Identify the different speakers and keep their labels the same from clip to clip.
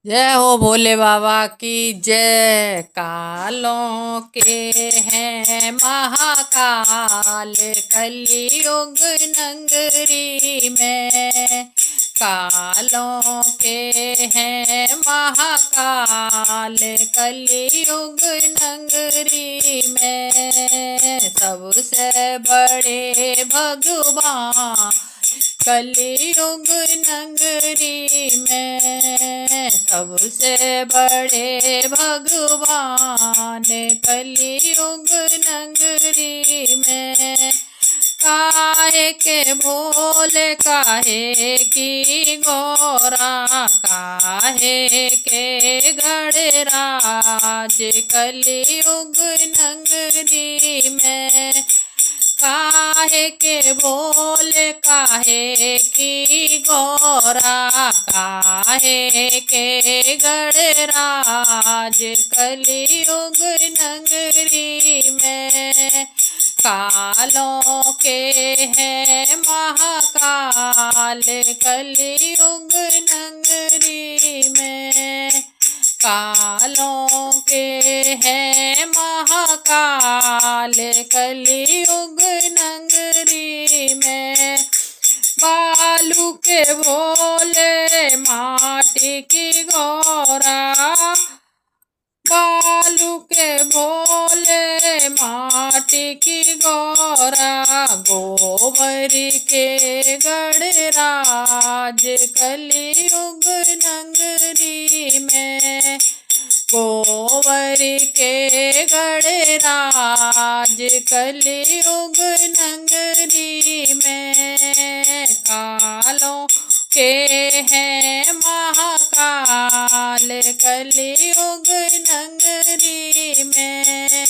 Speaker 1: जय हो भोले बाबा की जय। कालों के हैं महाकाल कलयुग नगरी में। कालों के हैं महाकाल कलयुग नगरी में। सबसे बड़े भगवान कलयुग नगरी में। सबसे बड़े भगवान कलयुग नगरी में। काहे के भोले काहे की गोरा, काहे के गणराज कलयुग नगरी में। काहे के भोले काहे की गोरा, काहे के गणराज कलयुग नगरी में। कालों के हैं महाकाल कलयुग नगरी में। कालों के हैं महाकाल कलयुग नगरी में। बालू के भोले माटी की गोरा, बालू के भोले माटी की गोरा। गोबर के गणराज कलयुग नगरी में। गोबर के गणराज कलयुग नगरी में। कालों के हैं महाकाल कलयुग नगरी में।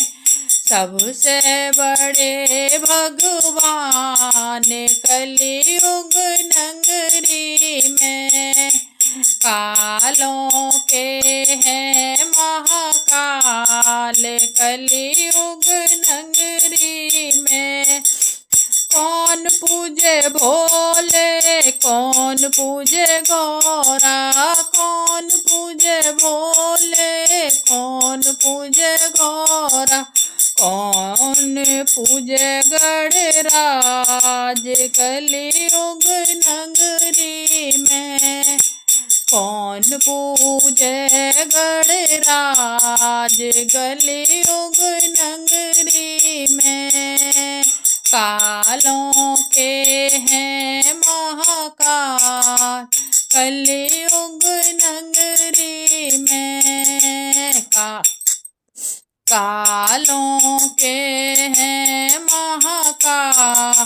Speaker 1: सबसे बड़े भगवान कलयुग नगरी में। कालों के हैं महाकाल कलयुग नगरी में। कौन पूजे भोले कौन पूजे गौरा, कौन पूजे भोले कौन पूजे गौरा। कौन पूजे गणराज कलयुग नगरी में। कौन पूजे गणराज कलयुग नगरी में। कालों के हैं महाकाल कलयुग नगरी में। कालों के हैं महाकाल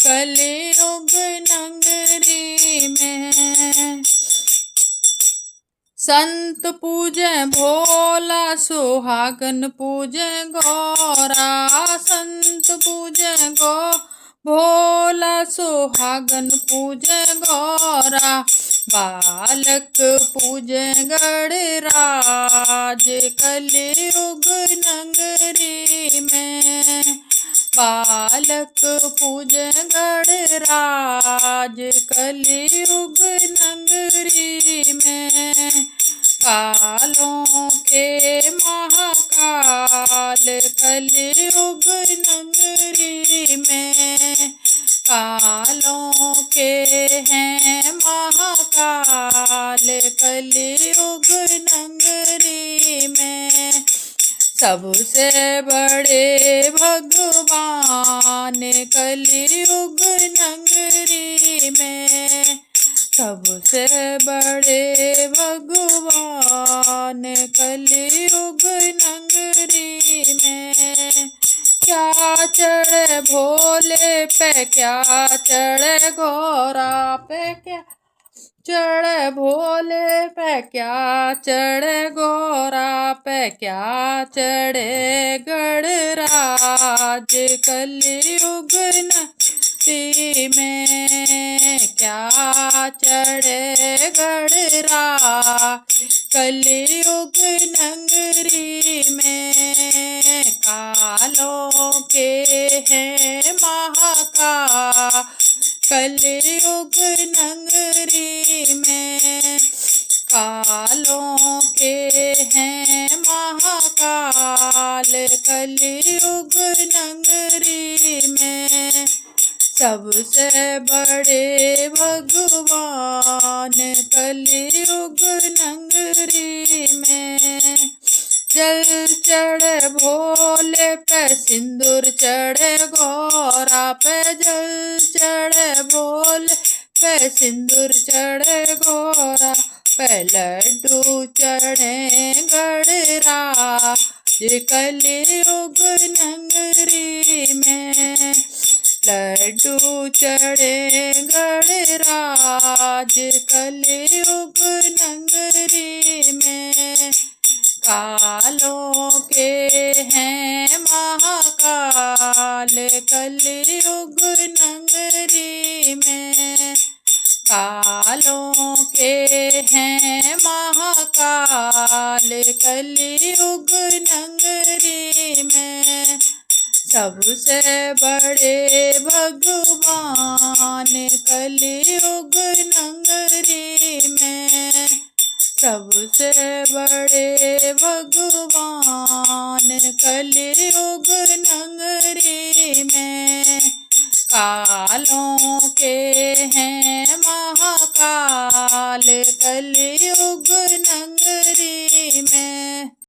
Speaker 1: कलयुग नगरी में। संत पूजे भोला सुहागन पूजे गौरा, संत पूजे गो भोला सुहागन पूजे गौरा। बालक पूजे गणराज कलयुग नगरी में। बालक पूजे गणराज कलयुग नगरी में। कालों के महाकाल कलयुग नगरी में। कालों के हैं महाकाल कलयुग नगरी में। सबसे बड़े भगवान कलयुग नगरी में। सबसे बड़े भगवान कलयुग नगरी में। क्या चढ़े भोले पे क्या चढ़े गौरा पे, क्या चढ़े भोले पे क्या चढ़े गौरा पे। क्या चढ़े गणराज कलयुग नगरी में। क्या चढ़े गणराज कलयुग नगरी में। कालों के हैं महाकाल कलयुग नगरी में। कालों के हैं महाकाल कलयुग नगरी में। सबसे बड़े भगवान कलयुग नगरी में। जल चढ़े भोले पे सिंदूर चढ़े गौरा पे। जल चढ़े भोले पे सिंदूर चढ़े गौरा पे। लड्डू चढ़े गणराज कलयुग नगरी में। लड्डू चढ़े गणराज कलयुग नगरी में। कालों के हैं महाकाल कलयुग नगरी में। कालों के हैं महाकाल कलयुग नगरी में। सबसे बड़े भगवान कलयुग नगरी में। सबसे बड़े भगवान कलयुग नगरी में। कालों के हैं महाकाल कलयुग नगरी में।